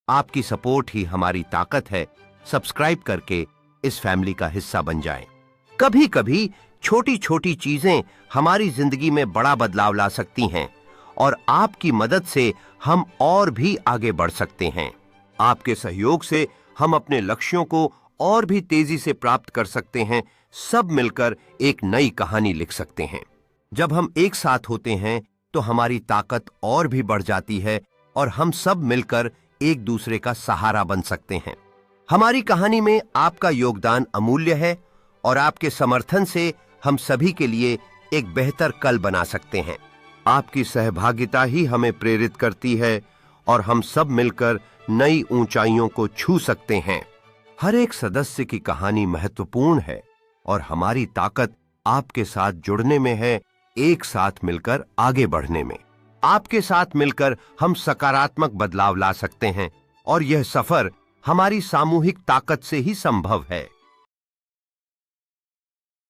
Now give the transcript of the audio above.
आपकी सपोर्ट ही हमारी ताकत है। सब्सक्राइब करके इस फैमिली का हिस्सा बन जाएं। कभी कभी छोटी छोटी चीजें हमारी जिंदगी में बड़ा बदलाव ला सकती हैं और आपकी मदद से हम और भी आगे बढ़ सकते हैं। आपके सहयोग से हम अपने लक्ष्यों को और भी तेजी से प्राप्त कर सकते हैं। सब मिलकर एक नई कहानी लिख सकते हैं। जब हम एक साथ होते हैं तो हमारी ताकत और भी बढ़ जाती है और हम सब मिलकर एक दूसरे का सहारा बन सकते हैं। हमारी कहानी में आपका योगदान अमूल्य है और आपके समर्थन से हम सभी के लिए एक बेहतर कल बना सकते हैं। आपकी सहभागिता ही हमें प्रेरित करती है और हम सब मिलकर नई ऊंचाइयों को छू सकते हैं। हर एक सदस्य की कहानी महत्वपूर्ण है और हमारी ताकत आपके साथ जुड़ने में है, एक साथ मिलकर आगे बढ़ने में। आपके साथ मिलकर हम सकारात्मक बदलाव ला सकते हैं और यह सफर हमारी सामूहिक ताकत से ही संभव है।